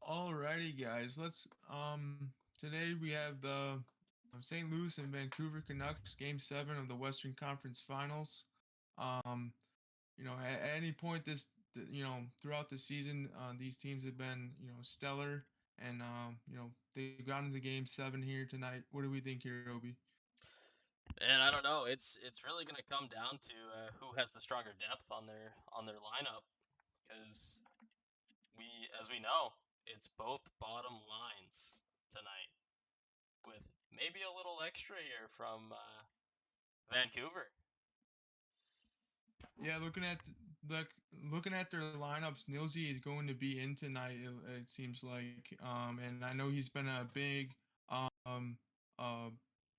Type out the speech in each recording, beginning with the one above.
Alrighty, guys. Let's today we have the St. Louis and Vancouver Canucks Game 7 of the Western Conference Finals. Um, at any point throughout the season, these teams have been stellar, and they've gotten into Game 7 here tonight. What do we think here, Obi? And I don't know. It's really going to come down to who has the stronger depth on their lineup, because as we know, it's both bottom lines tonight, with maybe a little extra here from Vancouver. Yeah, looking at their lineups, Nilsey is going to be in tonight. It seems like, and I know he's been a big, um, uh,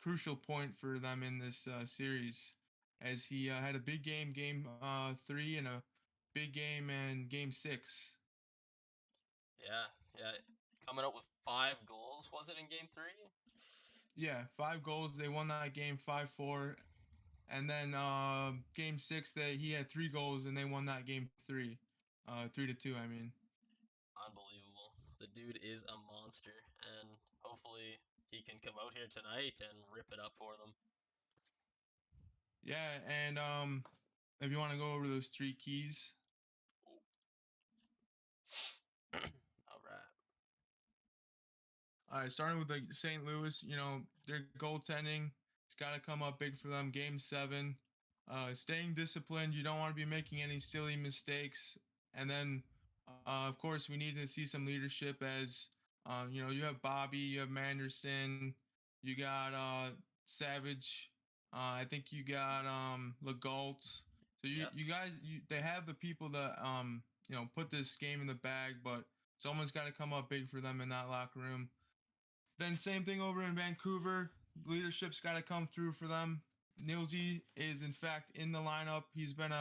crucial point for them in this series, as he had a big game, game 3, and a big game in game 6. Yeah, yeah, coming up with 5 goals. Was it in Game 3? Yeah, 5 goals. They won that game 5-4, and then game 6 he had 3 goals and they won that game 3, 3-2. I mean. Unbelievable. The dude is a monster, and hopefully he can come out here tonight and rip it up for them. Yeah, and if you want to go over those 3 keys. All right. All right, starting with like St. Louis, their goaltending, it's got to come up big for them. Game 7, staying disciplined. You don't want to be making any silly mistakes. And then, of course, we need to see some leadership as, you have Bobby, you have Manderson, you got Savage. I think you got Legault. So Yep. you guys, they have the people that put this game in the bag, but someone's got to come up big for them in that locker room. Then same thing over in Vancouver. Leadership's got to come through for them. Nilsey is in fact in the lineup. He's been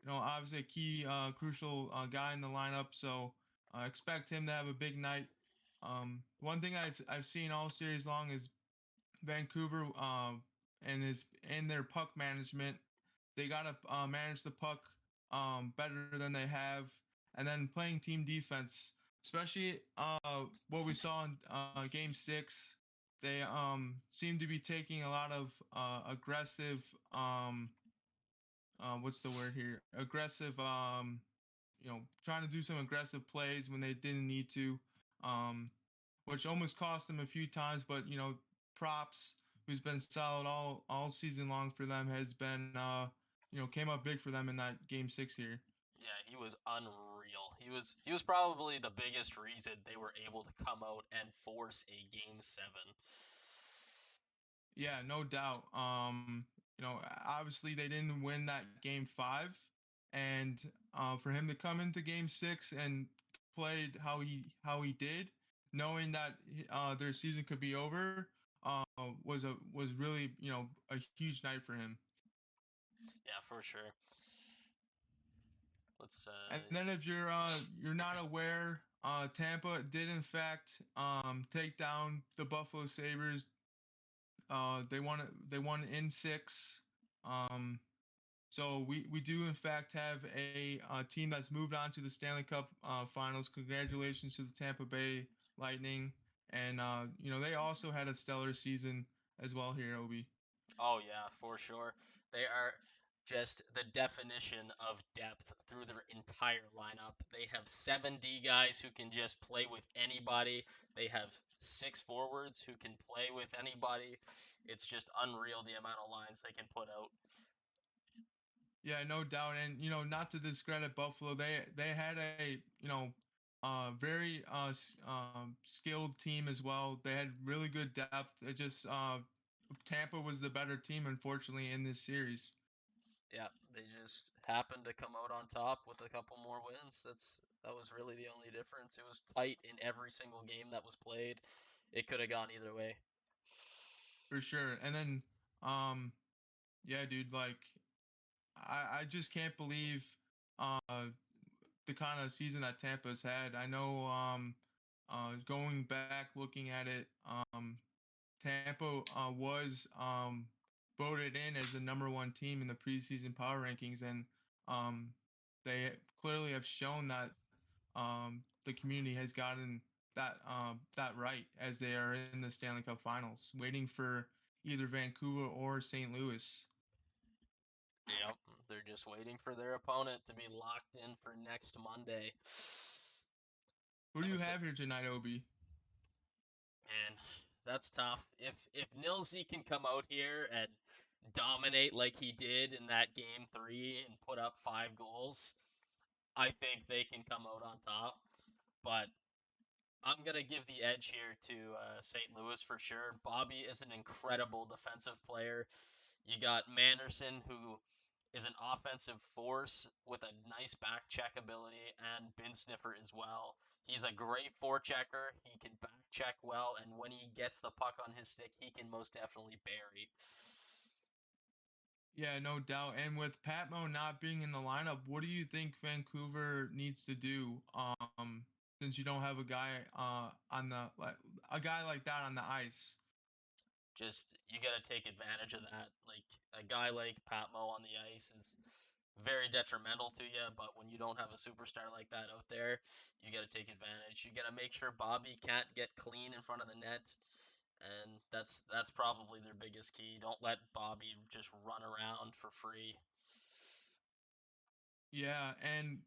obviously a key, crucial guy in the lineup. So expect him to have a big night. One thing I've seen all series long is Vancouver, and is in their puck management. They gotta manage the puck better than they have, and then playing team defense, especially what we saw in game 6. They seem to be taking a lot of aggressive, what's the word here? Aggressive, trying to do some aggressive plays when they didn't need to, um, which almost cost them a few times. But props, who's been solid all season long for them, has been came up big for them in that game 6 here. Yeah, he was unreal. He was probably the biggest reason they were able to come out and force a game 7. Yeah, no doubt. Obviously they didn't win that game 5, and for him to come into game 6 and played how he did, knowing that their season could be over, was really a huge night for him. Yeah, for sure. Let's And then if you're not aware, Tampa did in fact take down the Buffalo Sabres. They won in 6. Um, So we do in fact have a team that's moved on to the Stanley Cup Finals. Congratulations to the Tampa Bay Lightning, and they also had a stellar season as well here, Obi. Oh yeah, for sure. They are just the definition of depth through their entire lineup. They have 7D guys who can just play with anybody. They have 6 forwards who can play with anybody. It's just unreal the amount of lines they can put out. Yeah, no doubt, and not to discredit Buffalo, they had a very skilled team as well. They had really good depth. It just Tampa was the better team, unfortunately, in this series. Yeah, they just happened to come out on top with a couple more wins. That was really the only difference. It was tight in every single game that was played. It could have gone either way. For sure. And then, um, yeah, dude, like I just can't believe uh the kind of season that Tampa's had. I know going back looking at it, Tampa was voted in as the number 1 team in the preseason power rankings, and um they clearly have shown that the community has gotten that right as they are in the Stanley Cup Finals, waiting for either Vancouver or St. Louis. Yep, they're just waiting for their opponent to be locked in for next Monday. Who do you So, have here tonight, Obi? man, that's tough. If Nilsey can come out here and dominate like he did in that game 3 and put up 5 goals, I think they can come out on top. But I'm gonna give the edge here to St. Louis for sure. Bobby is an incredible defensive player. You got Manderson, who is an offensive force with a nice back check ability, and bin sniffer as well. He's a great forechecker. He can back check well, and when he gets the puck on his stick, he can most definitely bury. Yeah, no doubt. And with Patmo not being in the lineup, what do you think Vancouver needs to do? Since you don't have a guy on the like a guy like that on the ice. Just you got to take advantage of that. Like a guy like Patmo on the ice is very detrimental to you, but when you don't have a superstar like that out there, you got to take advantage. You got to make sure Bobby can't get clean in front of the net, and that's probably their biggest key. Don't let Bobby just run around for free. Yeah, and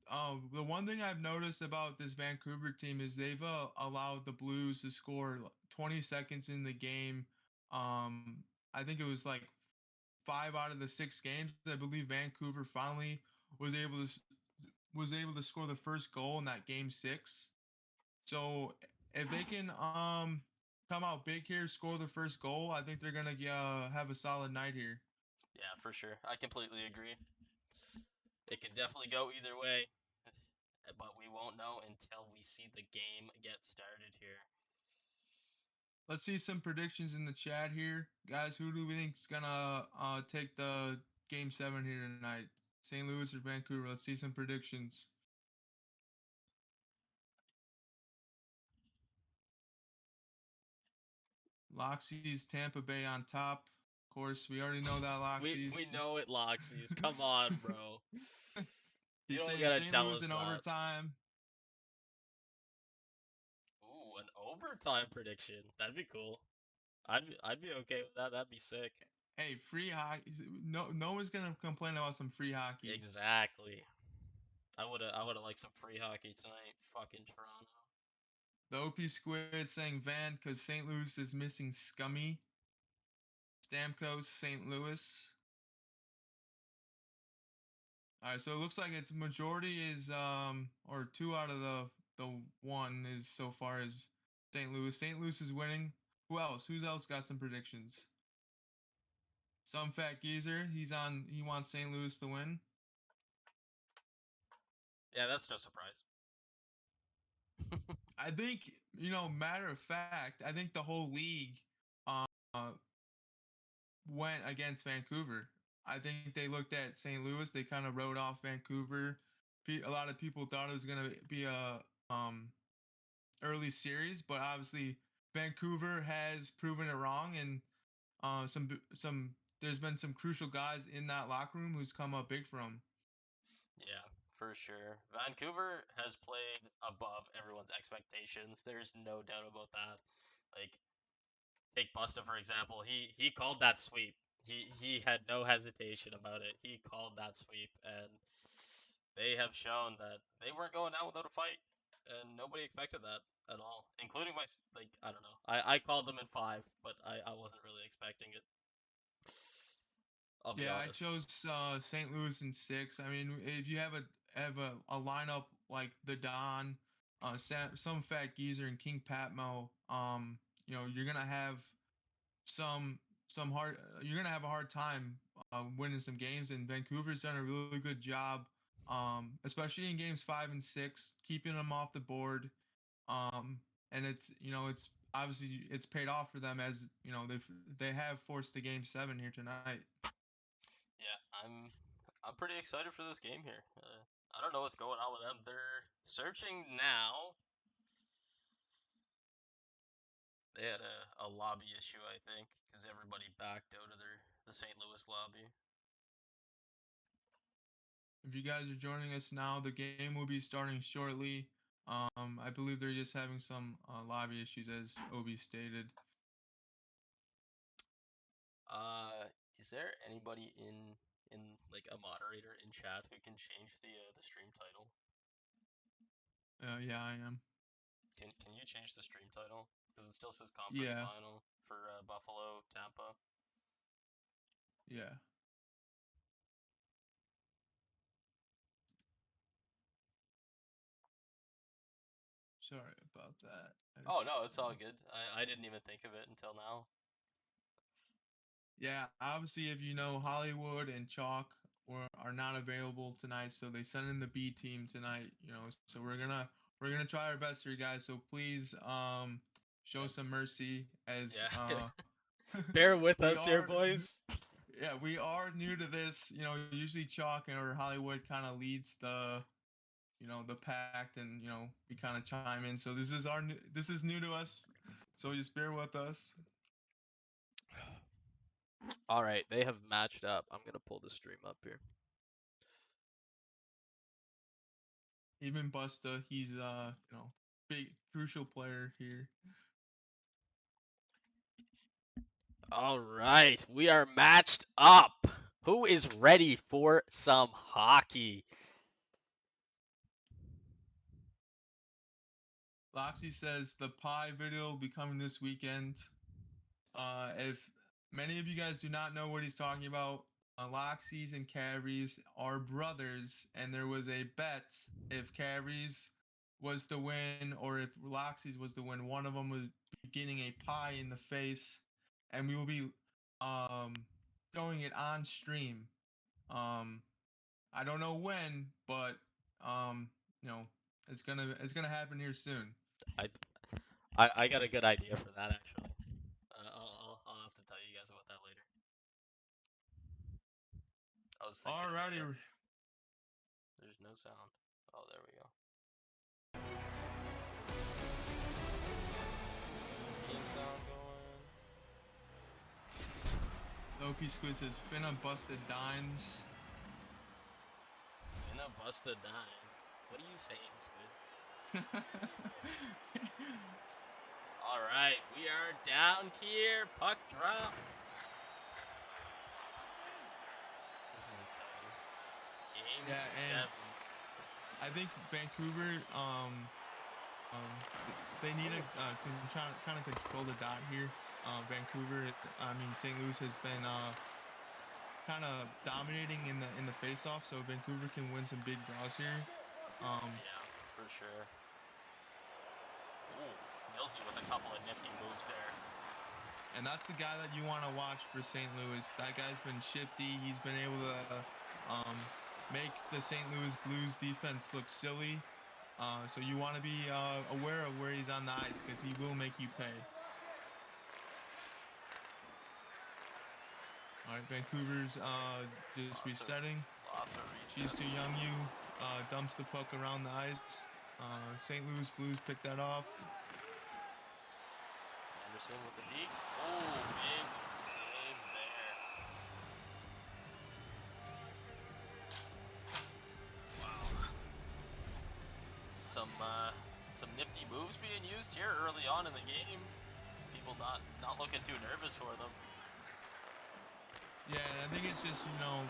the one thing I've noticed about this Vancouver team is they've allowed the Blues to score 20 seconds in the game. I think it was like 5 out of the 6 games. I believe Vancouver finally was able to score the first goal in that game 6. So if they can come out big here, score the first goal, I think they're gonna have a solid night here. Yeah, for sure. I completely agree. It can definitely go either way, but we won't know until we see the game get started here. Let's see some predictions in the chat here, guys. Who do we think's gonna take the game 7 here tonight? St. Louis or Vancouver? Let's see some predictions. Loxy's Tampa Bay on top. Of course, we already know that We Loxy's. know it, Loxies. Come on, bro. You He's don't saying gotta St. tell Louis us in that. overtime. Ooh, an overtime prediction. That'd be cool. I'd be okay with that. That'd be sick. Hey, free hockey. No one's gonna complain about some free hockey. Exactly. I would have liked some free hockey tonight. Fucking Toronto. The OP Squid saying Van because St. Louis is missing Scummy. Stamkos, St. Louis. All right, so it looks like its majority is or 2 out of the one is so far as St. Louis. St. Louis is winning. Who else? Who's else got some predictions? Some fat geezer. He's on. He wants St. Louis to win. Yeah, that's no surprise. I think Matter of fact, I think the whole league uh, went against Vancouver. I think they looked at St. Louis. They kind of wrote off Vancouver. A lot of people thought it was gonna be a early series, but obviously Vancouver has proven it wrong, and some there's been some crucial guys in that locker room who's come up big for them. Yeah, for sure. Vancouver has played above everyone's expectations. There's no doubt about that. Like, take Busta for example. He called that sweep. He had no hesitation about it. He called that sweep, and they have shown that they weren't going down without a fight, and nobody expected that at all, including like I don't know. I called them in 5, but I wasn't really expecting it. I'll be Yeah, I honest. chose St. Louis in 6. I mean, if you have a lineup like the Don, some fat geezer and King Patmo, you're gonna have some hard. You're gonna have a hard time winning some games. And Vancouver's done a really good job, especially in games 5 and 6, keeping them off the board. Um, and it's obviously it's paid off for them as they have forced the game 7 here tonight. Yeah, I'm pretty excited for this game here. I don't know what's going on with them. They're searching now. They had a lobby issue, I think, because everybody backed out of the St. Louis lobby. If you guys are joining us now, the game will be starting shortly. I believe they're just having some lobby issues, as Obi stated. Is there anybody in like a moderator in chat who can change the stream title? Yeah, I am. Can you change the stream title? Because it still says conference Yeah. final for Buffalo, Tampa. Yeah. Sorry about that. Oh no, it's all good. I didn't even think of it until now. Yeah, obviously, if you know, Hollywood and Chalk are not available tonight, so they sent in the B team tonight. You know, so we're gonna try our best here, guys. So please, show some mercy as Yeah. Bear with us here, boys. Yeah, we are new to this. You know, usually Chalk or Hollywood kind of leads the, you know, the pact, and you know, we kind of chime in. So this is new to us. So just bear with us. All right, they have matched up. I'm gonna pull the stream up here. Even Busta, he's you know, big crucial player here. All right, we are matched up. Who is ready for some hockey? Loxy says the pie video will be coming this weekend. If many of you guys do not know what he's talking about, Loxies and Cavries are brothers, and there was a bet if Cavries was to win or if Loxies was to win, one of them was getting a pie in the face, and we will be showing it on stream. I don't know when, but you know, it's gonna happen here soon. I got a good idea for that actually. I'll have to tell you guys about that later. I was thinking about Alrighty. it. There's no sound. Oh, there we go. Game sound going. Loki Squid says Finna busted dimes. Finna busta dimes. What are you saying, Squid? All right, we are down here. Puck drop. This is exciting. Game 7. I think Vancouver, they need to kind of control the dot here. Vancouver, St. Louis has been kind of dominating in the face-off, so Vancouver can win some big draws here. Yeah, for sure. Ooh, Millsy with a couple of nifty moves there. And that's the guy that you want to watch for St. Louis. That guy's been shifty. He's been able to make the St. Louis Blues defense look silly. So you want to be aware of where he's on the ice, because he will make you pay. All right, Vancouver's just resetting. She's too young. You dumps the puck around the ice. St. Louis Blues pick that off. Anderson with the deep. Oh, big save there. Wow. Some nifty moves being used here early on in the game. People not looking too nervous for them. Yeah, I think it's just, you know,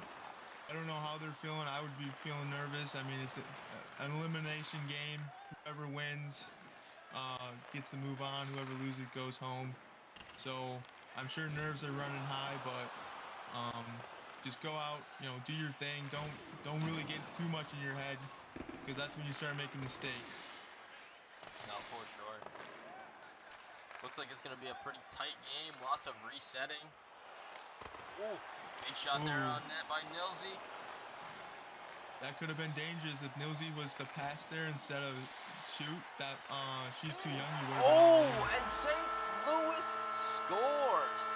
I don't know how they're feeling. I would be feeling nervous. I mean, it's an elimination game. Whoever wins gets to move on. Whoever loses goes home. So I'm sure nerves are running high, but just go out, you know, do your thing. Don't really get too much in your head, because that's when you start making mistakes. No, for sure. Looks like it's going to be a pretty tight game. Lots of resetting. Ooh, big shot there on net by Nilsy. That could have been dangerous if Nilsy was to pass there instead of shoot. That she's too young. You would. Oh, and St. Louis scores.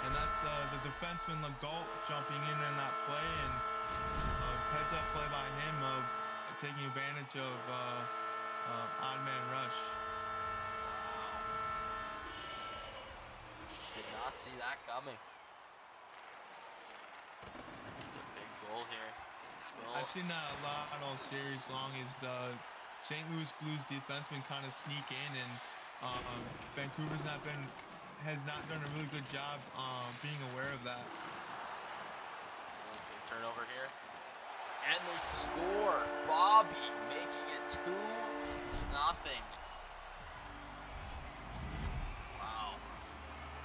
And that's the defenseman Legault jumping in that play, and heads up play by him of taking advantage of odd man rush. Did not see that coming. It's a big goal here. I've seen that a lot all series long. Is St. Louis Blues defensemen kind of sneak in, and Vancouver's has not done a really good job being aware of that. Big turnover here. And they score. Bobby making it 2-0. Wow.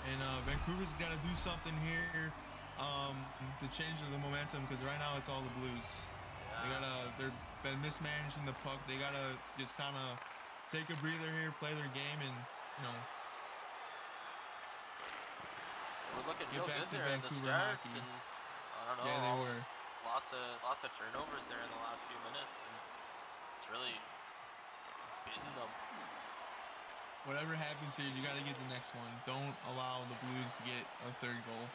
And Vancouver's got to do something here to change the momentum, because right now it's all the Blues. Yeah. They've been mismanaging the puck. They gotta just kind of take a breather here, play their game, and We're looking get real back good to there in the Vancouver start, hockey. and I don't know. Yeah, they were. Lots of turnovers there in the last few minutes, and it's really beaten them. Whatever happens here, you got to get the next one. Don't allow the Blues to get a third goal.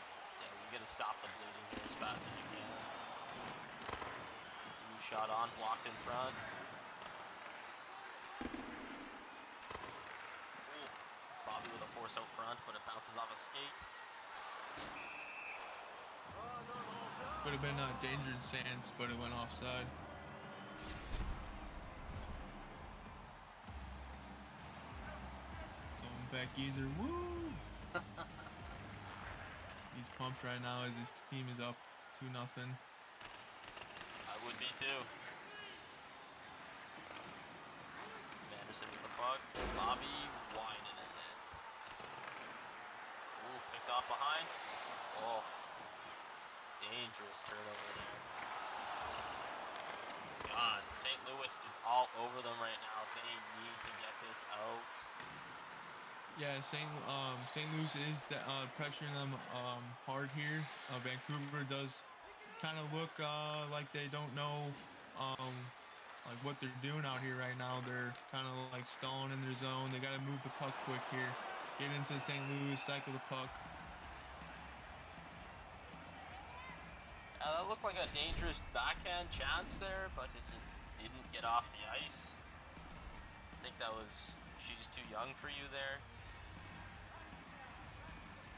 Yeah, you got to stop the bleeding here as fast as you can. Blue shot on, blocked in front. Ooh. Bobby with a force out front, but it bounces off a skate. Could have been a dangerous chance, but it went offside. So back user, woo! He's pumped right now as his team is up 2-0. I would be too. Anderson with the puck. Bobby wide in the net. Ooh, picked off behind. Oh. Dangerous turnover there. God, St. Louis is all over them right now. They need to get this out. Yeah, St. Louis is pressuring them hard here. Vancouver does kind of look like they don't know like what they're doing out here right now. They're kind of like stalling in their zone. They got to move the puck quick here. Get into St. Louis, cycle the puck. That looked like a dangerous backhand chance there, but it just didn't get off the ice. I think that was, she's too young for you there.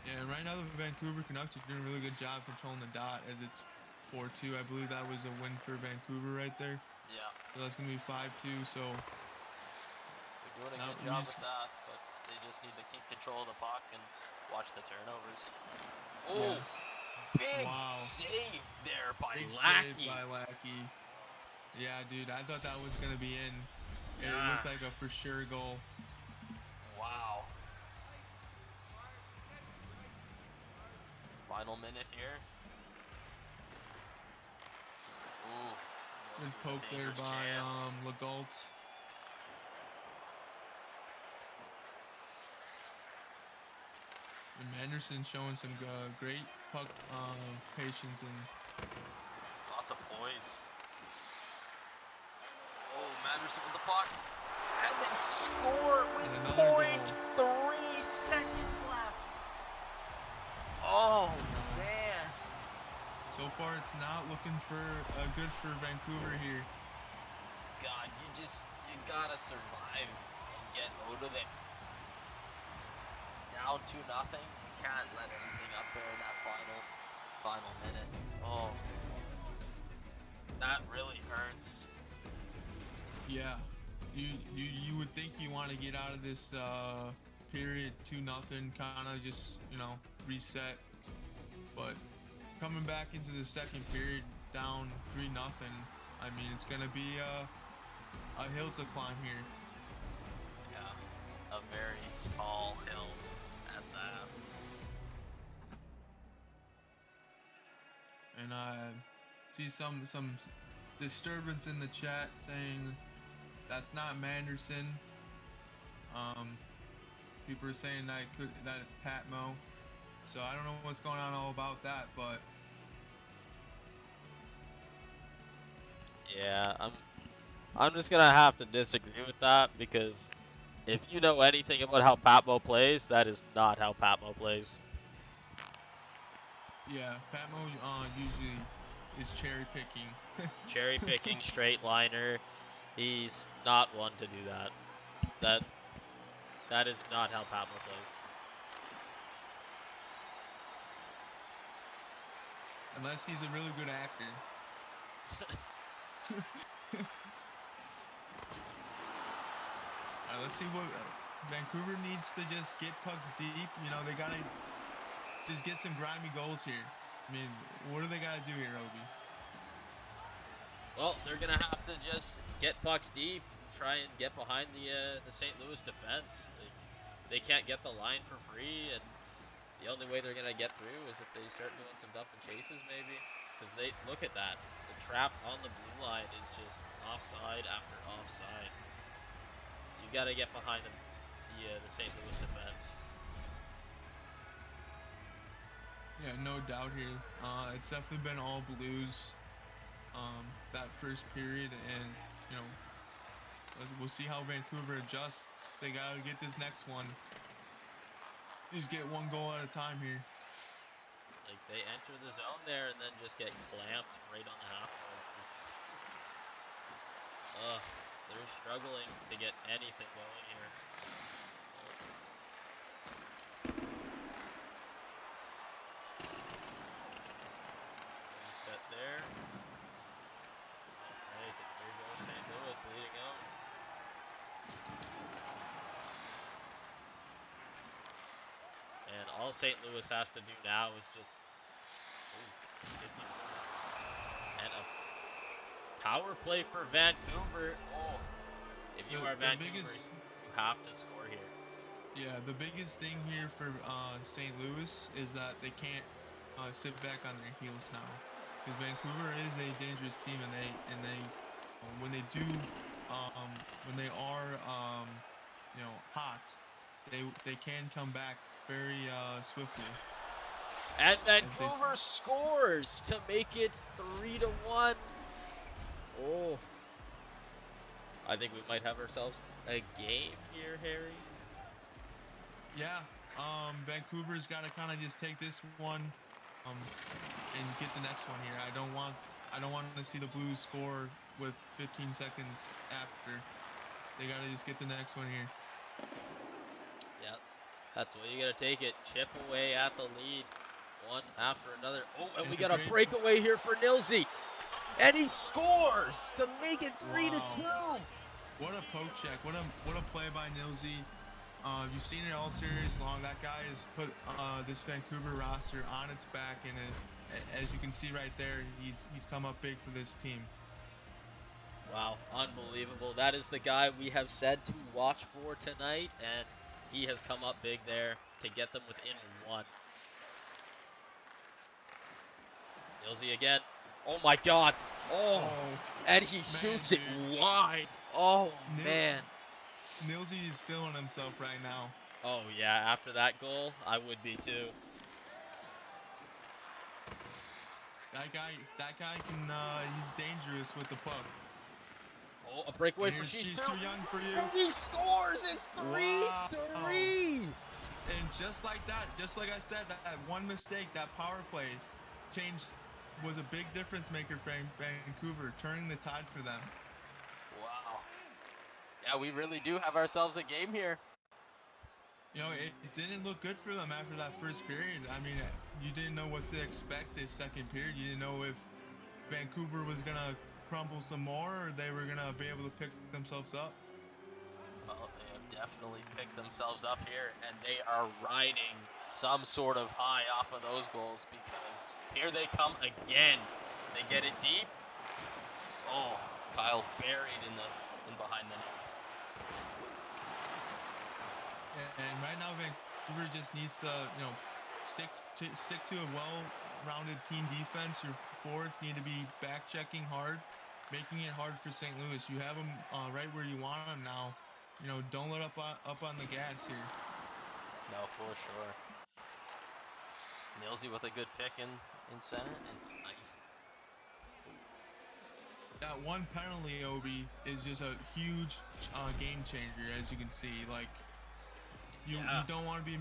Yeah, right now the Vancouver Canucks are doing a really good job controlling the dot, as it's 4-2. I believe that was a win for Vancouver right there. Yeah. So that's going to be 5-2, so... They're doing a good job with that, but they just need to keep control of the puck and watch the turnovers. Oh! Yeah. Big save there by Lackey. Big save by Lackey. Yeah, dude, I thought that was going to be in. It looked like a for sure goal. Wow. Final minute here. Ooh. Good poke there by Legault. And Anderson showing some great puck patience and lots of poise. Oh, Manderson with the puck, and they score with 0.3 seconds left. Oh man! So far, it's not looking good for Vancouver here. God, you gotta survive and get out of there. Down 2-0. You can't let anything up there in that final minute. Oh, that really hurts. Yeah, you would think you want to get out of this period 2-0, kind of just reset, but coming back into the second period down 3-0. I mean, it's gonna be a hill to climb here. Yeah, a very tall hill at that. And I see some disturbance in the chat saying that's not Manderson. People are saying that it's Patmo. So I don't know what's going on all about that, but yeah, I'm just gonna have to disagree with that, because if you know anything about how Patmo plays, that is not how Patmo plays. Yeah, Patmo usually is cherry picking. Cherry picking, straight liner. He's not one to do that. That is not how Patmo plays. Unless he's a really good actor. let's see what Vancouver needs to just get pucks deep. You know, they gotta just get some grimy goals here. I mean, what do they gotta do here, Obi? Well, they're gonna have to just get pucks deep, try and get behind the St. Louis defense. They can't get the line for free, and the only way they're gonna get through is if they start doing some dump and chases, maybe. Because they look at that, the trap on the blue line is just offside after offside. You gotta get behind the St. Louis defense. Yeah, no doubt here. It's definitely been all Blues that first period, and you know, we'll see how Vancouver adjusts. They gotta get this next one. Just get one goal at a time here. Like, they enter the zone there and then just get clamped right on the half wall. They're struggling to get anything going here. Reset there. Alright, there goes St. Louis leading out. And all St. Louis has to do now is just... and a power play for Vancouver. Oh, if you are Vancouver, you have to score here. Yeah, the biggest thing here for St. Louis is that they can't sit back on their heels now, because Vancouver is a dangerous team, and they when they do when they are you know, hot, they can come back very swiftly. And Vancouver scores to make it 3-1. Oh, I think we might have ourselves a game here, Harry. Yeah, Vancouver's got to kind of just take this one and get the next one here. I don't want to see the Blues score with 15 seconds after. They got to just get the next one here. Yep, that's the way you got to take it. Chip away at the lead, one after another. Oh, and we got a breakaway here for Nilsey. And he scores to make it 3-2. What a poke check. What a play by Nilsey. You've seen it all series long. That guy has put this Vancouver roster on its back, and as you can see right there, he's come up big for this team. Wow, unbelievable. That is the guy we have said to watch for tonight, and he has come up big there to get them within one. Nilsey again. Oh my God. Oh, and he shoots it wide. Oh, man. Nilsey is feeling himself right now. Oh, yeah. After that goal, I would be too. That guy can, he's dangerous with the puck. Oh, a breakaway for She's too young for you. And he scores. It's 3-3. And just like that, just like I said, that one mistake, that power play was a big difference maker for Vancouver, turning the tide for them. Wow. Yeah, we really do have ourselves a game here. You know, it didn't look good for them after that first period. I mean, you didn't know what to expect this second period. You didn't know if Vancouver was going to crumble some more, or they were going to be able to pick themselves up. Well, they have definitely picked themselves up here, and they are riding some sort of high off of those goals, because here they come again. They get it deep. Oh, Kyle buried in behind the net. And right now, Vancouver just needs to, you know, stick to a well-rounded team defense. Your forwards need to be back-checking hard, making it hard for St. Louis. You have them right where you want them now. You know, don't let up on the gas here. No, for sure. Nilsey with a good pick in center, and nice. That one penalty, Obi, is just a huge game changer, as you can see. Like, you don't want to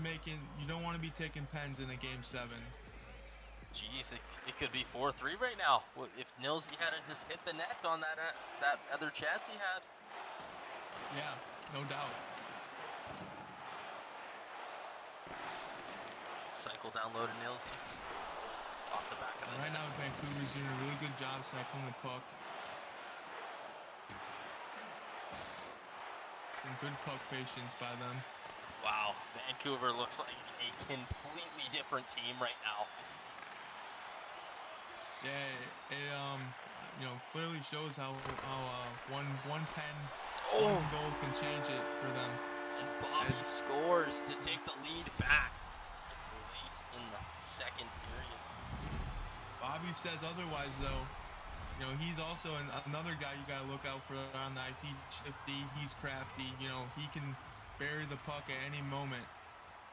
be taking pens in a game 7. Jeez, it could be 4-3 right now. If Nilsey hadn't just hit the net on that other chance he had. Yeah, no doubt. Cycle download to Nilsey. Off the back of the net. Right now, Vancouver's doing a really good job cycling the puck. and good puck patience by them. Wow, Vancouver looks like a completely different team right now. Yeah, it clearly shows how one pen, one goal can change it for them. And Bobby scores to take the lead back late in the second period. Bobby says otherwise, though. He's also another guy you got to look out for on the ice. He's shifty, he's crafty. He can bury the puck at any moment.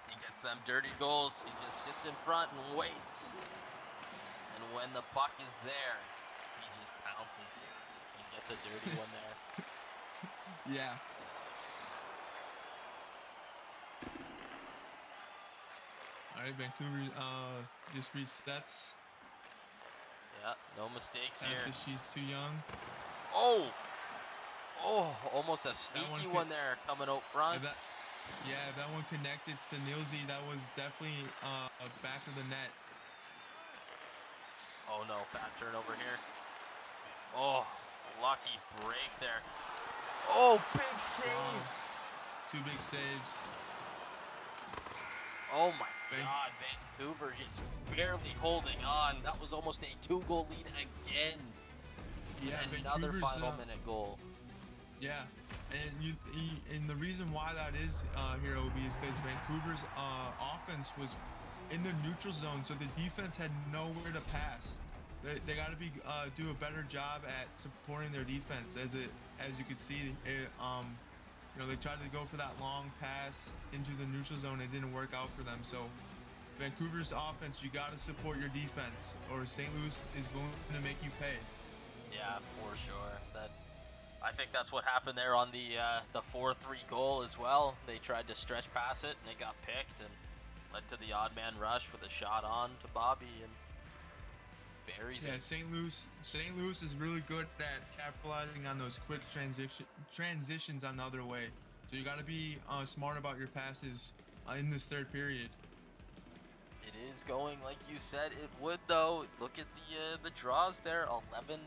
He gets them dirty goals. He just sits in front and waits. And when the puck is there, he just pounces and gets a dirty one there. Yeah. All right, Vancouver just resets. Yeah, no mistakes here. She's too young. Oh, almost a sneaky one there coming out front. If that one connected to Nilsey, that was definitely back of the net. Oh no, bad turnover here. Oh, lucky break there. Oh, big save. Two big saves. Oh my God, Vancouver just barely holding on. That was almost a 2-goal lead again. Yeah, and another final minute goal. Yeah, and the reason why that is here, OB, is because Vancouver's offense was in the neutral zone, so the defense had nowhere to pass. They got to do a better job at supporting their defense. As you could see, they tried to go for that long pass into the neutral zone. It didn't work out for them. So Vancouver's offense, you got to support your defense, or St. Louis is going to make you pay. Yeah, for sure. I think that's what happened there on the 4-3 goal as well. They tried to stretch pass it, and it got picked, and led to the odd man rush with a shot on to Bobby, and buries it. St. Louis is really good at capitalizing on those quick transitions on the other way. So you got to be smart about your passes in this third period. It is going like you said it would, though. Look at the draws there, 11-7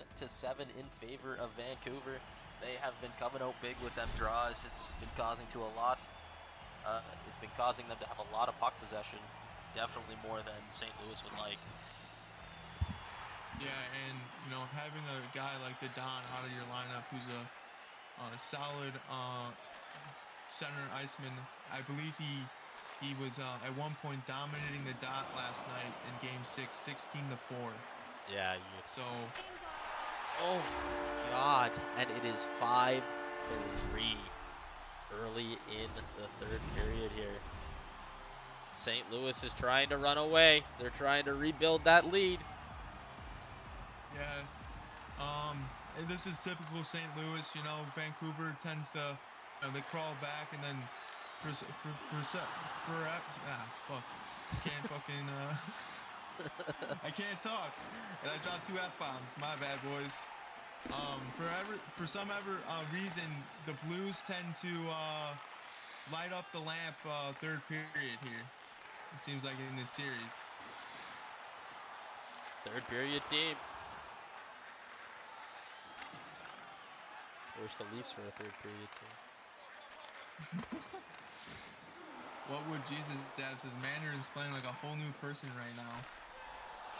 in favor of Vancouver. They have been coming out big with them draws. It's been causing them to have a lot of puck possession, definitely more than St. Louis would like. Yeah, and having a guy like the Don out of your lineup, who's a solid center iceman. I believe he was at one point dominating the dot last night in Game 6, 16-4. Yeah. So. Oh God! And it is 5-3 early in the third period here. St. Louis is trying to run away. They're trying to rebuild that lead. Yeah. And this is typical St. Louis. Vancouver tends to they crawl back, and then I can't talk, and I dropped 2 F-bombs. My bad, boys. For some reason, the Blues tend to light up the lamp third period here. It seems like in this series. Third period team. Where's the Leafs for a third period team? What would Jesus Dab says? Mandarin's playing like a whole new person right now.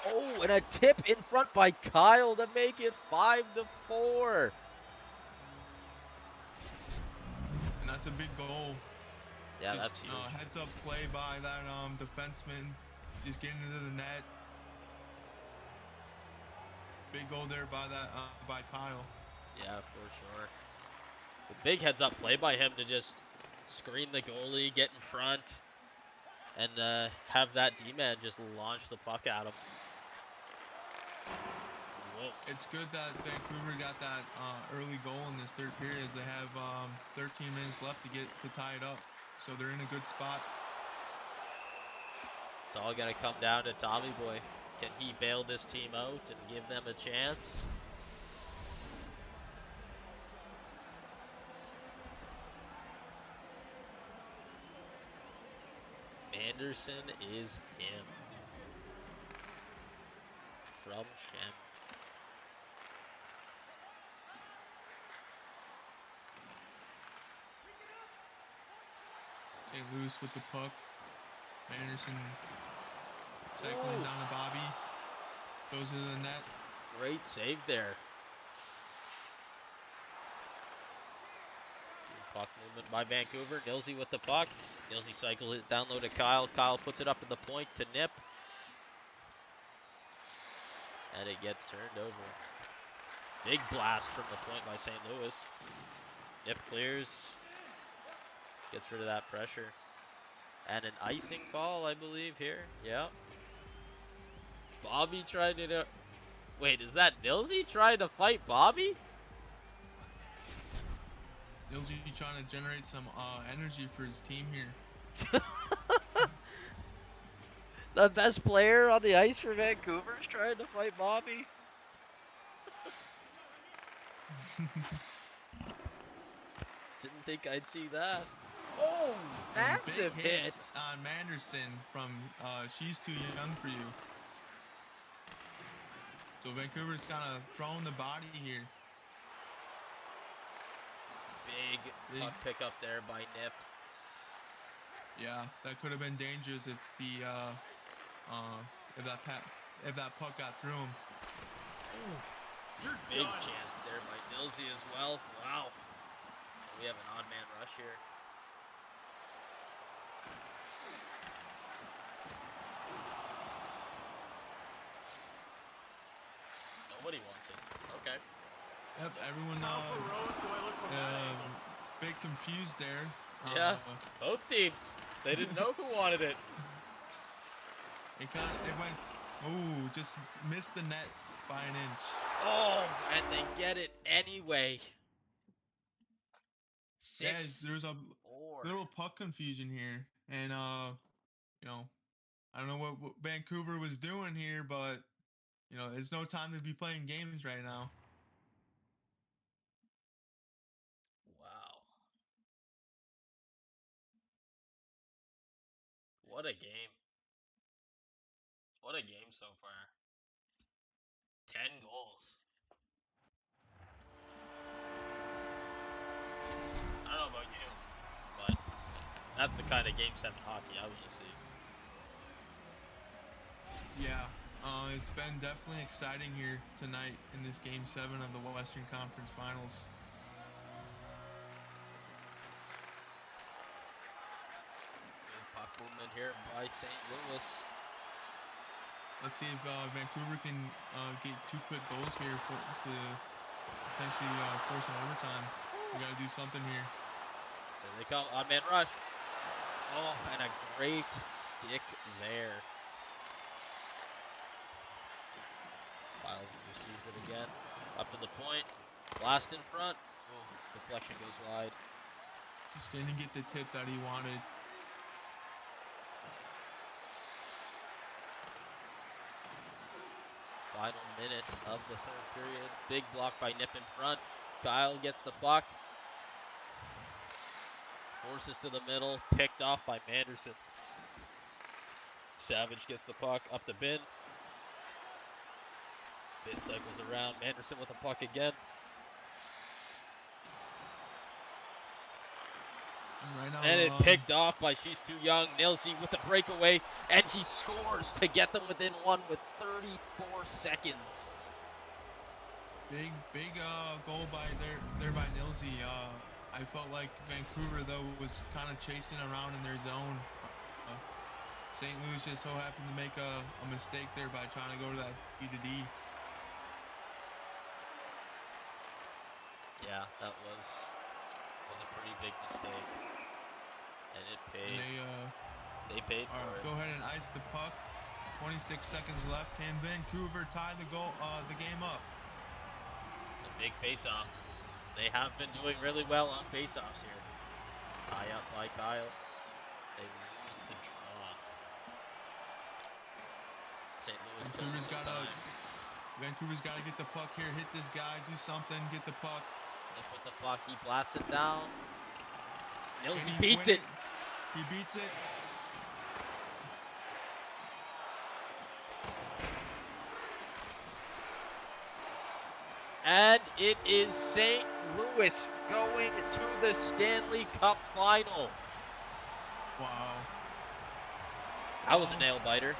Oh, and a tip in front by Kyle to make it 5-4. And that's a big goal. Yeah, that's huge. Heads up play by that defenseman. Just getting into the net. Big goal there by Kyle. Yeah, for sure. A big heads up play by him to just screen the goalie, get in front, and have that D-man just launch the puck at him. Whoa. It's good that Vancouver got that early goal in this third period, as they have 13 minutes left to tie it up. So they're in a good spot. It's all going to come down to Tommy Boy. Can he bail this team out and give them a chance? Anderson is him. From Shem. St. Louis with the puck. Anderson cycling down to Bobby. Goes into the net. Great save there. Puck movement by Vancouver. Nilsey with the puck. Nilsey cycles it down low to Kyle. Kyle puts it up at the point to Nip. And it gets turned over. Big blast from the point by St. Louis. Nip clears. Gets rid of that pressure. And an icing call, I believe, here. Yeah. Bobby tried to... Wait, is that Nilsey trying to fight Bobby? Nilsey trying to generate some energy for his team here. The best player on the ice for Vancouver is trying to fight Bobby. Didn't think I'd see that. Oh, massive hit on Manderson from She's Too Young for You. So Vancouver's kind of throwing the body here. Big puck pickup there by Nip. Yeah, that could have been dangerous if the if that puck got through him. Big chance there by Nilsey as well. Wow. We have an odd man rush here. Nobody wants it. Okay. Yep, everyone bit confused there. Yeah, both teams. They didn't know who wanted it. It went, oh, just missed the net by an inch. Oh, and they get it anyway. Guys, there's a little puck confusion here. And, you know, I don't know what Vancouver was doing here, but, you know, it's no time to be playing games right now. Wow. What a game. What a game so far. 10 goals. I don't know about you, but that's the kind of Game 7 hockey I want to see. Yeah, it's been definitely exciting here tonight in this Game 7 of the Western Conference Finals. Good puck movement here by St. Louis. Let's see if Vancouver can get 2 quick goals here to potentially force an overtime. We got to do something here. There they come, odd man rush. Oh, and a great stick there. Kyle receives it again. Up to the point. Blast in front. Oh, deflection goes wide. Just didn't get the tip that he wanted. Final minute of the third period. Big block by Nip in front. Kyle gets the puck. Forces to the middle. Picked off by Manderson. Savage gets the puck up the bin. Bin cycles around. Manderson with the puck again. Right now, And it picked off by She's Too Young. Nilsey with the breakaway. And he scores to get them within one with 34 seconds. Big goal by Nilsey. I felt like Vancouver, though, was kind of chasing around in their zone. St. Louis just so happened to make a mistake there by trying to go to that D-to-D. Yeah, that was a pretty big mistake. And it paid. And they paid for it. Go ahead and ice the puck. 26 seconds left. Can Vancouver tie the game up? It's a big face-off. They have been doing really well on face-offs here. Tie up by Kyle. They lose the draw. St. Louis Vancouver's got to get the puck here. Hit this guy. Do something. Get the puck. Nip with the puck. He blasts it down. Nilsey beats it. He beats it. And it is St. Louis going to the Stanley Cup Final. Wow. That was a Well, nail biter.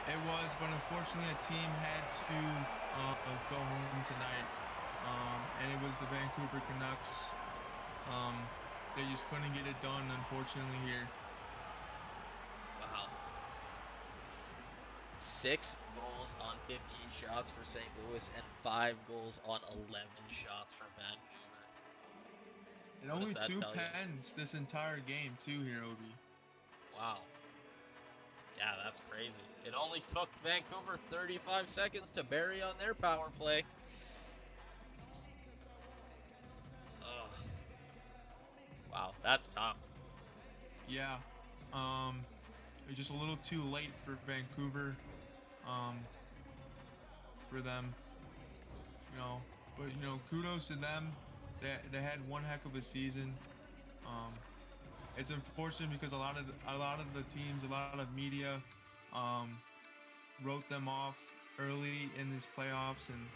it was, but unfortunately, a team had to go home tonight, and it was the Vancouver Canucks. Um, they just couldn't get it done, unfortunately, here. Wow. 6 goals on 15 shots for St. Louis and 5 goals on 11 shots for Vancouver. And What does only that two tell you? pens this entire game, too, here, Obi. Wow. Yeah, that's crazy. It only took Vancouver 35 seconds to bury on their power play. Ugh. Wow, that's tough. Yeah. It was just a little too late for Vancouver. Um, for them, you know. But kudos to them. They had one heck of a season. Um, it's unfortunate because a lot of the teams, a lot of media, um, wrote them off early in these playoffs, and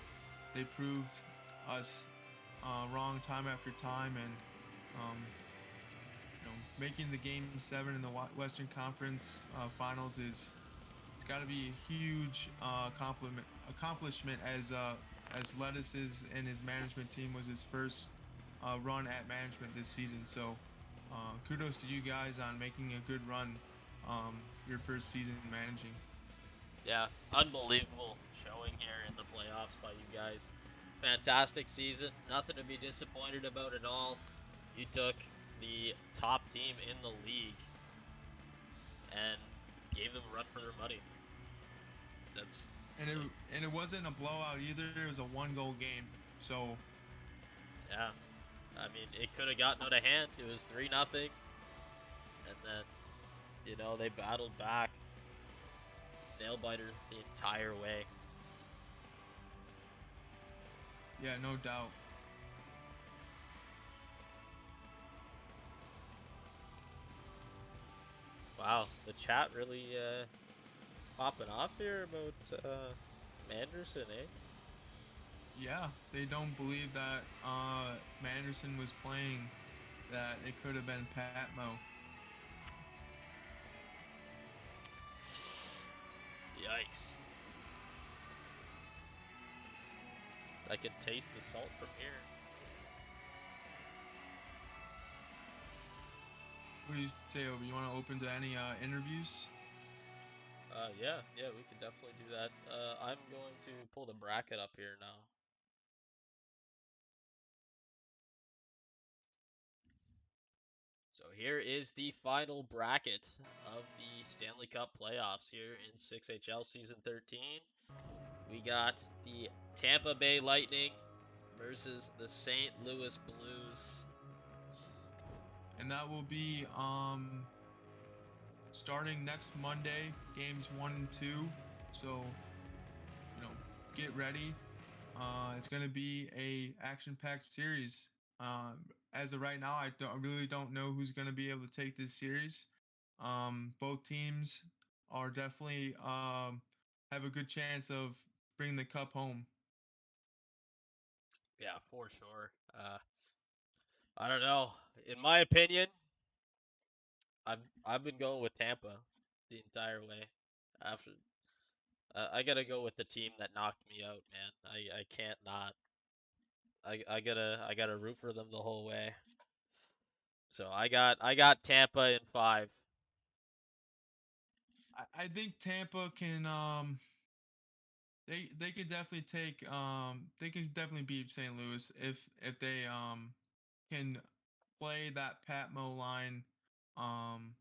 they proved us wrong time after time. And um, making the Game 7 in the Western Conference Finals it's got to be a huge accomplishment as Lettuce's and his management team was his first run at management this season. So kudos to you guys on making a good run your first season managing. Yeah, unbelievable showing here in the playoffs by you guys. Fantastic season. Nothing to be disappointed about at all. You took the top team in the league and gave them a run for their money. That's And it like, and it wasn't a blowout either. It was a one goal game. So yeah. I mean, it could have gotten out of hand. It was 3-0, and then they battled back, nail biter the entire way. yeah, no doubt. Wow, the chat really popping off here about Manderson, eh? Yeah, they don't believe that Manderson was playing. That it could have been Patmo. Yikes. I can taste the salt from here. What do you say, Obi? You want to open to any interviews? Yeah, we can definitely do that. I'm going to pull the bracket up here now. So here is the final bracket of the Stanley Cup playoffs here in 6HL Season 13. We got the Tampa Bay Lightning versus the St. Louis Blues. And that will be starting next Monday, games 1 and 2. So get ready. It's going to be a action-packed series. As of right now, I really don't know who's going to be able to take this series. Both teams are definitely have a good chance of bringing the cup home. Yeah, for sure. I don't know. In my opinion, I've been going with Tampa the entire way. After I gotta go with the team that knocked me out, man. I can't not. I gotta root for them the whole way. So I got Tampa in 5. I think Tampa can they could definitely they could definitely beat St. Louis if they can play that Patmo line um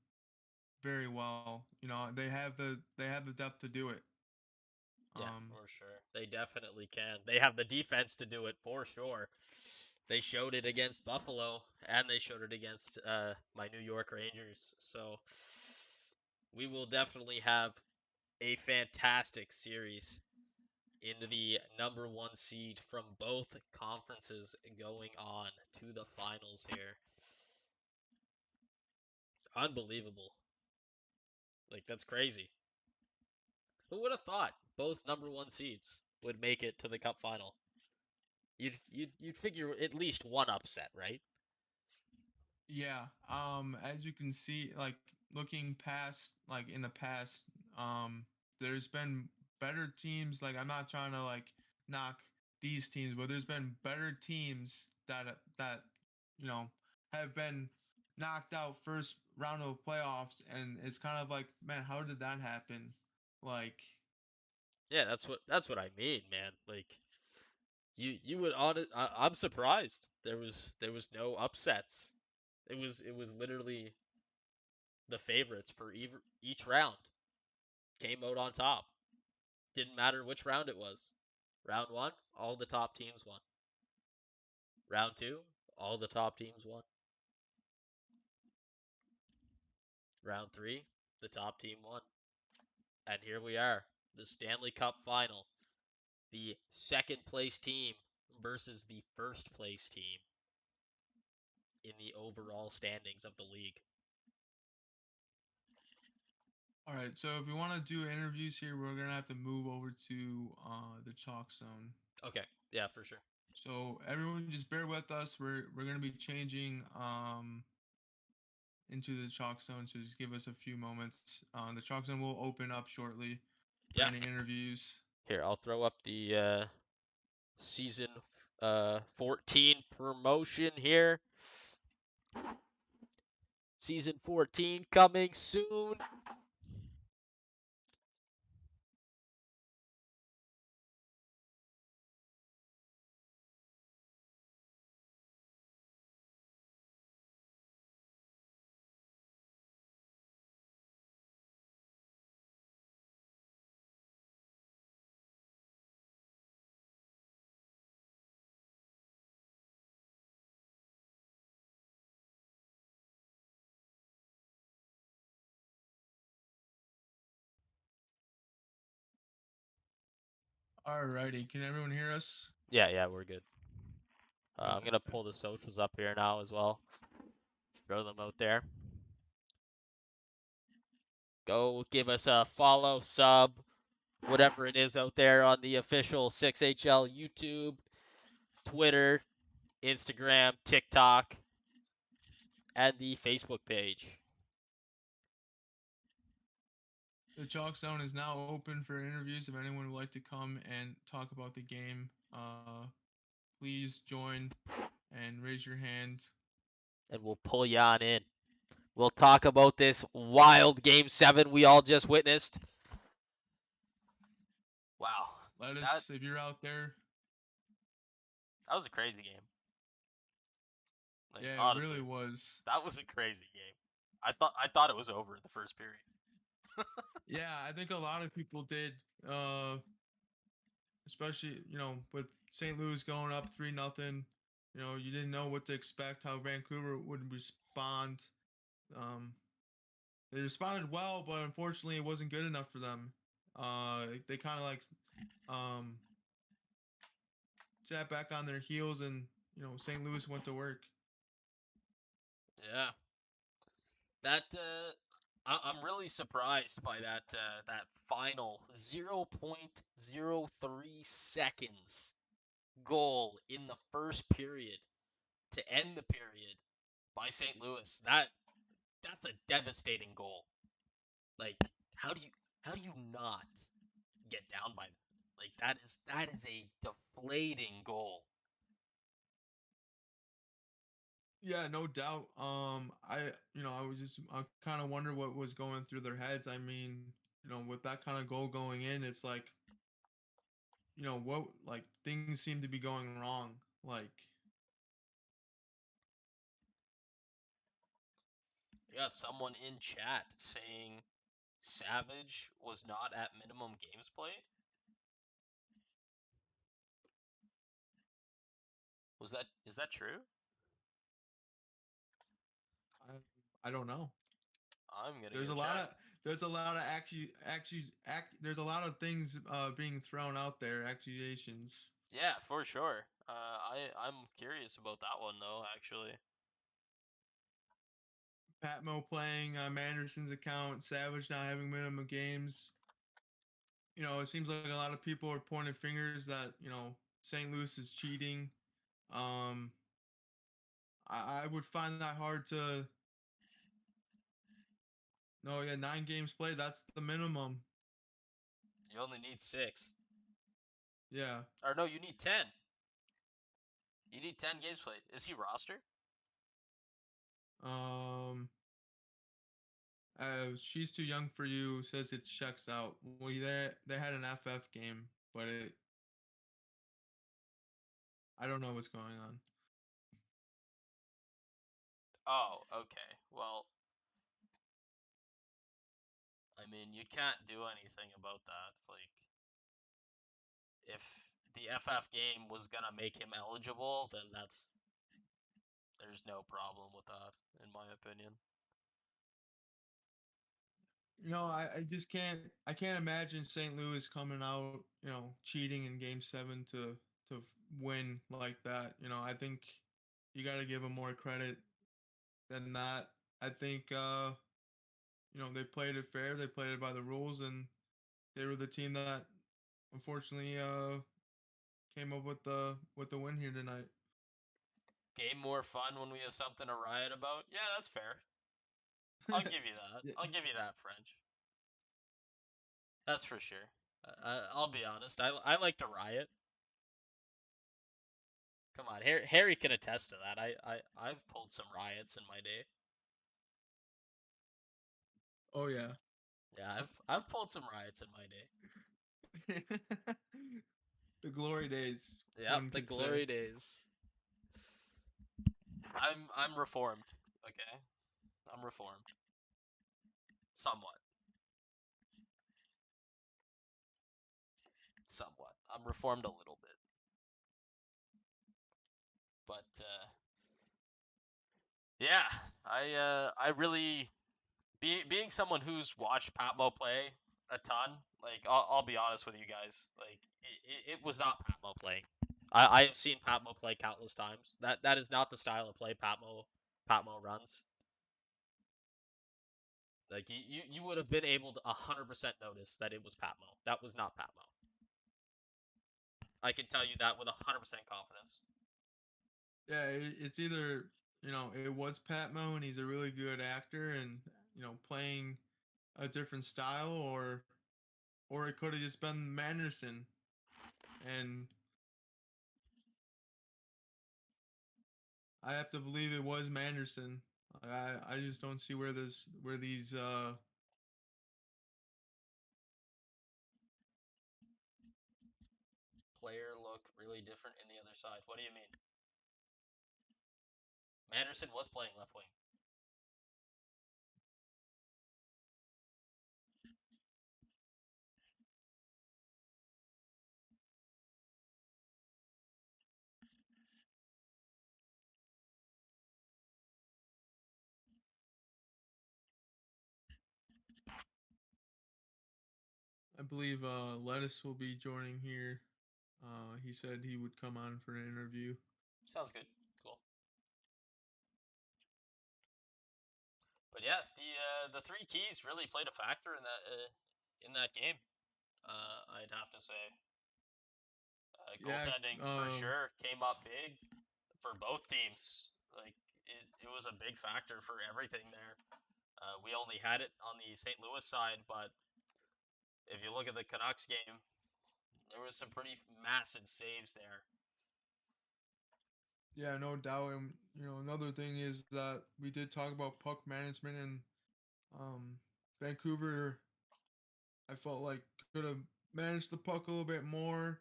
very well. They have the depth to do it. Yeah, Um for sure. They definitely can. They have the defense to do it for sure. They showed it against Buffalo and they showed it against my New York Rangers. So we will definitely have a fantastic series in the number 1 seed from both conferences going on to the finals here. Unbelievable. Like, that's crazy. Who would have thought both number 1 seeds would make it to the cup final? You'd figure at least one upset, right? Yeah. As you can see, like looking past, like in the past, there's been better teams. Like I'm not trying to like knock these teams, but there's been better teams that you know have been knocked out first round of playoffs, and it's kind of like, man, how did that happen? Like, Yeah, that's what I mean, man. Like you would I'm surprised there was no upsets. It was literally the favorites for each round came out on top. Didn't matter which round it was. Round 1, all the top teams won. Round 2, all the top teams won. Round 3, the top team won. And here we are, the Stanley Cup final. The second place team versus the first place team in the overall standings of the league. all right, so if we want to do interviews here, we're gonna have to move over to the chalk zone. Okay, yeah, for sure. So everyone, just bear with us. We're gonna be changing into the chalk zone, so just give us a few moments. The chalk zone will open up shortly for Yeah. any interviews. Here, I'll throw up the season 14 promotion here. Season 14 coming soon. Alrighty, can everyone hear us? Yeah, we're good. I'm Okay. gonna pull the socials up here now as well. Let's throw them out there. Go give us a follow, sub, whatever it is out there on the official 6HL YouTube, Twitter, Instagram, TikTok, and the Facebook page. The chalk zone is now open for interviews. If anyone would like to come and talk about the game, please join and raise your hand. And we'll pull you on in. We'll talk about this wild Game 7 we all just witnessed. Wow. Let That us, if you're out there. that was a crazy game. Like Yeah, it really honestly, was. that was a crazy game. I thought it was over in the first period. Yeah, I think a lot of people did. Uh, Especially with St. Louis going up 3-0. You didn't know what to expect, how Vancouver would respond. Um, they responded well, but unfortunately, it wasn't good enough for them. They kind of like um, sat back on their heels, and St. Louis went to work. Yeah. That I'm really surprised by that final 0.03 seconds goal in the first period to end the period by St. Louis. That's a devastating goal. Like how do you not get down by that? Like that is a deflating goal. Yeah, no doubt. I kind of wonder what was going through their heads. I mean, with that kind of goal going in, it's like, what, like, things seem to be going wrong. Like, I got someone in chat saying Savage was not at minimum games played. Is that true? I, I don't know. I'm gonna There's go a lot check. of there's a lot of there's a lot of things being thrown out there, accusations. Yeah, for sure. I'm curious about that one though, actually. Patmo playing Manderson's account, Savage not having minimum games. It seems like a lot of people are pointing fingers that St. Louis is cheating. Um, I would find that hard to. No, yeah, 9 games played. That's the minimum. You only need 6. Yeah. Or no, you need 10. You need 10 games played. Is he rostered? Um. She's too young for you. Says it checks out. Well, they had an FF game, but I don't know what's going on. Oh, okay. Well, I mean, you can't do anything about that. Like, if the FF game was gonna make him eligible, then there's no problem with that, in my opinion. I just can't. I can't imagine St. Louis coming out, cheating in Game 7 to win like that. I think you got to give them more credit than that. I think they played it fair. They played it by the rules, and they were the team that unfortunately came up with the win here tonight. Game more fun when we have something to riot about? Yeah, that's fair. I'll give you that. Yeah. I'll give you that, French. That's for sure. I'll be honest. I like to riot. Come on, Harry can attest to that. I've pulled some riots in my day. Oh yeah. Yeah, I've pulled some riots in my day. The glory days, Yep, one the could say. glory days. I'm reformed. Okay, I'm reformed. Somewhat. Somewhat. I'm reformed a little bit. But yeah, I really being someone who's watched Patmo play a ton. Like I'll be honest with you guys. Like it was not Patmo playing. I have seen Patmo play countless times. That is not the style of play Patmo runs. Like you would have been able to 100% notice that it was Patmo. That was not Patmo. I can tell you that with 100% confidence. Yeah, it's either it was Pat Mo and he's a really good actor and playing a different style, or it could have just been Manderson, and I have to believe it was Manderson. I just don't see where these Player look really different in the other side. What do you mean? Manderson was playing left wing. I believe Lettuce will be joining here. He said he would come on for an interview. Sounds good. Cool. But yeah, the three keys really played a factor in that game. I'd have to say, Yeah, goaltending for sure came up big for both teams. Like it was a big factor for everything there. We only had it on the St. Louis side, but if you look at the Canucks game, there was some pretty massive saves there. yeah, no doubt. And another thing is that we did talk about puck management, and um, Vancouver, I felt like could have managed the puck a little bit more.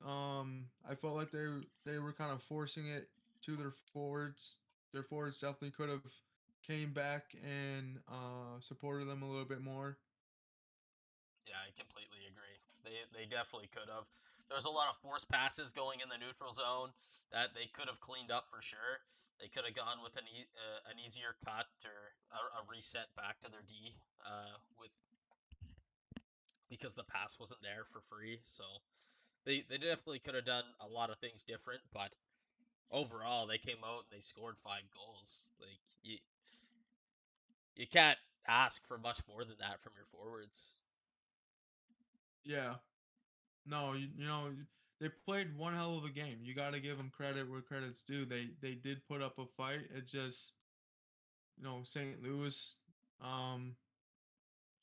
I felt like they were kind of forcing it to their forwards. Their forwards definitely could have came back and supported them a little bit more. Yeah, I completely agree. They definitely could have. There was a lot of forced passes going in the neutral zone that they could have cleaned up for sure. They could have gone with an easier cut or a reset back to their D with because the pass wasn't there for free. So they definitely could have done a lot of things different, but overall they came out and they scored 5 goals. Like you can't ask for much more than that from your forwards. Yeah, no, they played one hell of a game. You got to give them credit where credit's due. They did put up a fight. It just, St. Louis, um,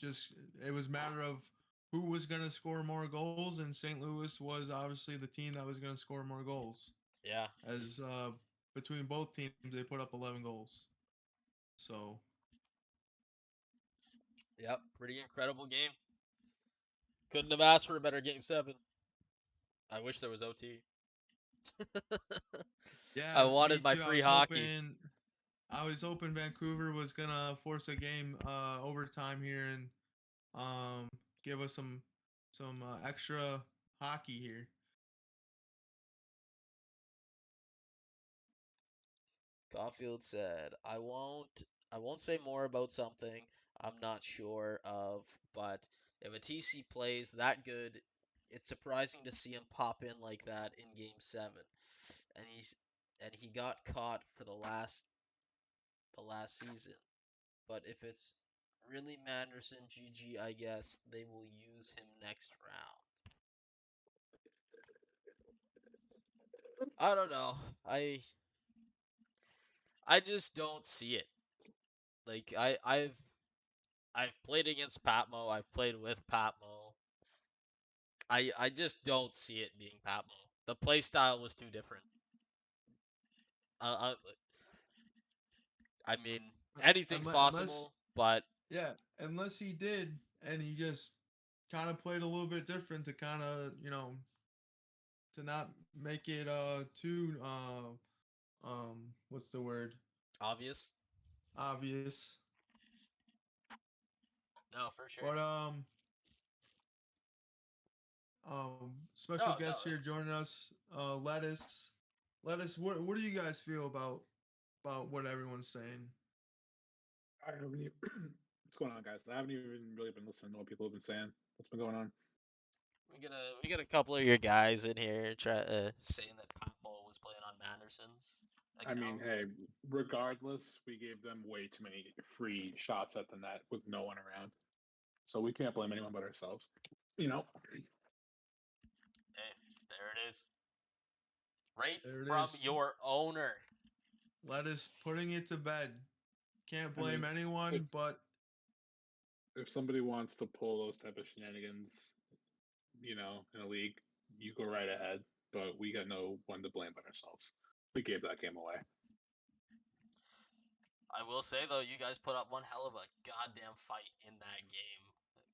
just it was a matter of who was going to score more goals, and St. Louis was obviously the team that was going to score more goals. Yeah. As between both teams, they put up 11 goals. So Yep. Pretty incredible game. Couldn't have asked for a better game 7. I wish there was OT. I yeah, me wanted my too. free hockey. I was hoping Vancouver was gonna force a game overtime here and give us some extra hockey here. Caulfield said, I won't say more about something I'm not sure of, but if a TC plays that good, it's surprising to see him pop in like that in game 7. And he got caught for the last season. But if it's really Manderson, GG, I guess they will use him next round. I don't know. I just don't see it. Like I've played against Patmo. I've played with Patmo. I just don't see it being Patmo. The play style was too different. Uh, uh, I mean, anything's Unless possible, but yeah, unless he did and he just kind of played a little bit different to kind of to not make it too what's the word, obvious. obvious. No, for sure. But special No, no, guest here it's joining us, Lettuce. Lettuce, what do you guys feel about what everyone's saying? I haven't even, what's going on, guys? I haven't even really been listening to what people have been saying. What's been going on? we got a couple of your guys in here saying that Patmo was playing on Manderson's I mean, account. hey, regardless, we gave them way too many free shots at the net with no one around. So we can't blame anyone but ourselves. You know? Hey, there it is. Right There it from is. your owner. Lettuce putting it to bed. Can't I blame mean, if anyone, but somebody wants to pull those type of shenanigans, in a league, you go right ahead. But we got no one to blame but ourselves. We gave that game away. I will say though, you guys put up one hell of a goddamn fight in that game.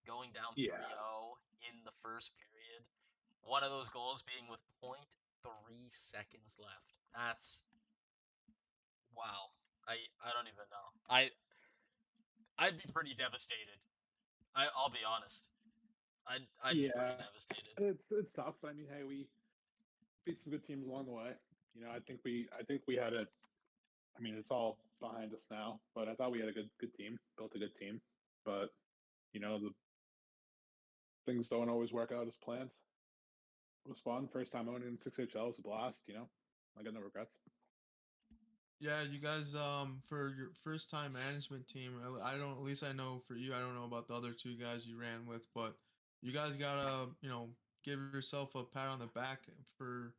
Going down Yeah. 3-0 in the first period. One of those goals being with .3 seconds left. That's wow. I don't even know. I'd be pretty devastated. I'll be honest. I'd be pretty Yeah. devastated. It's tough, but I mean, hey, we beat some good teams along the way. I think we had it. I mean, it's all behind us now, but I thought we had a good team, built a good team. But the things don't always work out as planned. It was fun. First time owning in 6HL was a blast. I got no regrets. yeah, you guys for your first time management team, I don't, at least I know for you, I don't know about the other two guys you ran with, but you guys gotta, give yourself a pat on the back for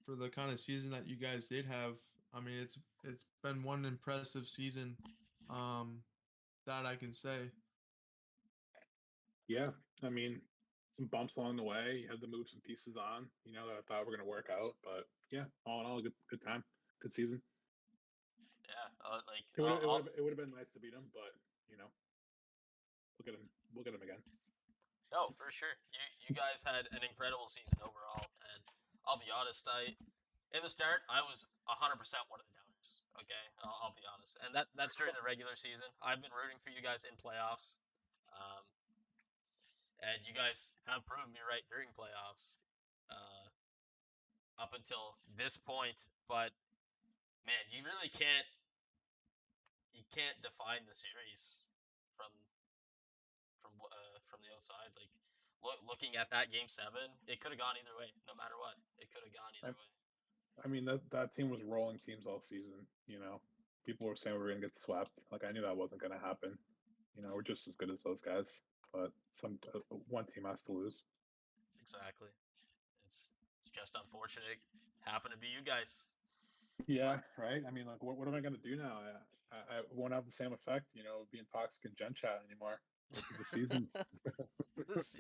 the kind of season that you guys did have. I mean, it's been one impressive season, um, that I can say. Yeah, I mean, some bumps along the way. You had to move some pieces on. That I thought were going to work out, but yeah, all in all, a good time, good season. Yeah, like It would have been nice to beat them, but we'll get them again. no, for sure. You guys had an incredible season overall, and I'll be honest. In the start, I was 100% one of the doubters. Okay, I'll be honest, and that's during the regular season. I've been rooting for you guys in playoffs, um, and you guys have proven me right during playoffs, up until this point. But man, you can't define the series from from the outside. Like looking at that game 7, it could have gone either way. No matter what, it could have gone I, either way. I mean that team was rolling teams all season. People were saying we were going to get swept. Like I knew that wasn't going to happen. We're just as good as those guys, but one team has to lose. Exactly. It's just unfortunate it happened to be you guys. Yeah, right. I mean, like, what am I gonna do now? I won't have the same effect, being toxic in Gen Chat anymore. Like, the season's The, se-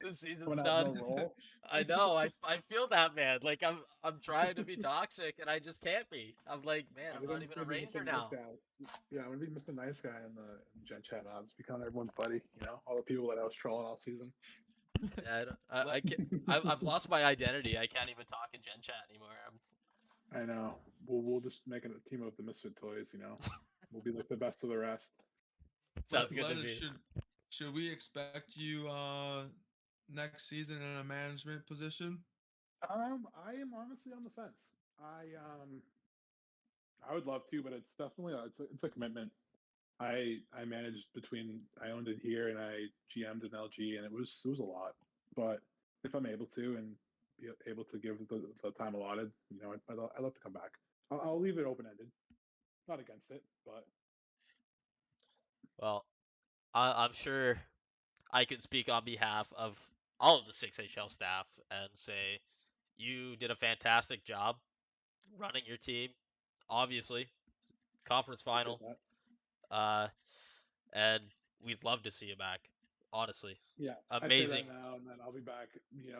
the season's when I have no done. role. I know. I feel that, man. Like I'm trying to be toxic and I just can't be. I'm like, man, I I'm think not I'm just even a gonna be Mr. ranger Nice now. Guy. Yeah, I'm gonna be Mr. Nice Guy in Gen Chat now. Just become everyone's buddy. All the people that I was trolling all season. Yeah, I Let- can't. I've lost my identity. I can't even talk in Gen Chat anymore. I know. We'll just make it a team of the Misfit Toys. We'll be like the best of the rest. Sounds good to Lettuce, me. should we expect you next season in a management position? I am honestly on the fence. I would love to, but it's definitely it's a commitment. I managed between I owned it here and I GM'd in LG, and it was a lot. But if I'm able to and be able to give the time allotted, I'd love to come back. I'll leave it open ended. Not against it, but Well, I'm sure I can speak on behalf of all of the 6HL staff and say you did a fantastic job running your team. Obviously, conference appreciate final. that. Uh, and we'd love to see you back. Honestly, Yeah, I say amazing. that now, and then I'll be back.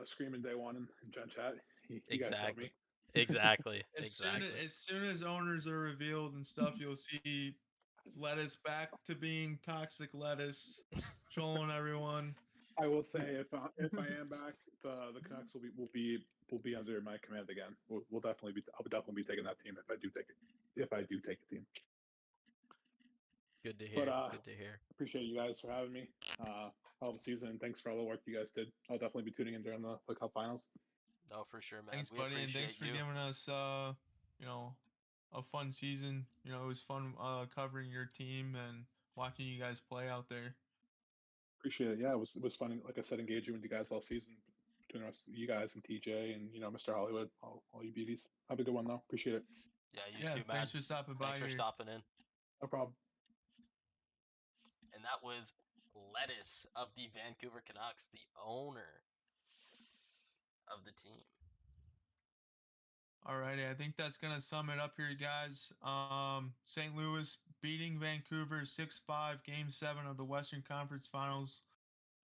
Screaming day one in Gen Chat. You guys help Exactly. me. Exactly. As soon as, Exactly. as soon as owners are revealed and stuff, you'll see Lettuce back to being toxic Lettuce, trolling everyone. I will say if I am back, the Canucks will be under my command again. We'll definitely be. I'll definitely be taking that team if I do take it. If I do take a team. Good to But hear. Good to hear. appreciate you guys for having me. Hell of a season, and thanks for all the work you guys did. I'll definitely be tuning in during the Cup Finals. No, for sure, man. Thanks, We buddy, and thanks appreciate for you. giving us a fun season. It was fun covering your team and watching you guys play out there. Appreciate it. Yeah, it was fun. Like I said, engaging with you guys all season between us, you guys and TJ and Mr. Hollywood, all you beauties. Have a good one though. Appreciate it. Yeah, you Yeah, too, man. thanks for stopping by Thanks for here. stopping in. No problem. And that was Lettuce of the Vancouver Canucks, the owner of the team. Alrighty, I think that's gonna sum it up here, guys. St. Louis beating Vancouver 6-5, Game 7 of the Western Conference Finals.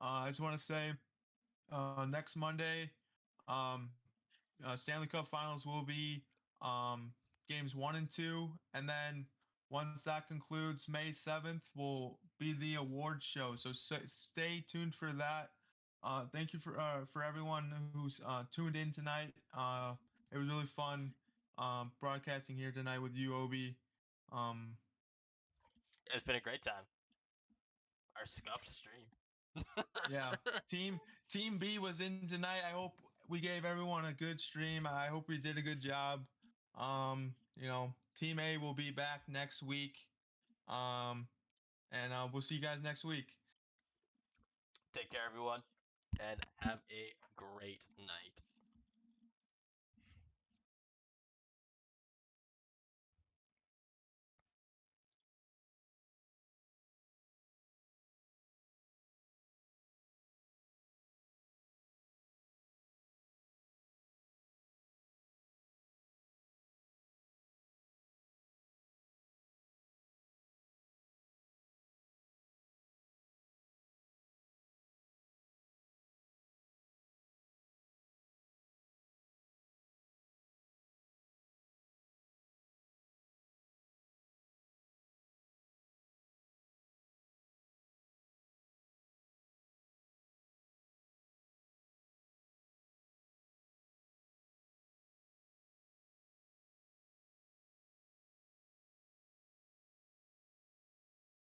I just want to say, next Monday, um, Stanley Cup Finals will be games 1 and 2, and then once that concludes, May 7th will be the awards show. So stay tuned for that. Thank you for everyone who's tuned in tonight. It was really fun broadcasting here tonight with you, Obi. Um, It's been a great time. Our scuffed stream. yeah, Team B was in tonight. I hope we gave everyone a good stream. I hope we did a good job. Team A will be back next week. And we'll see you guys next week. Take care, everyone, and have a great night.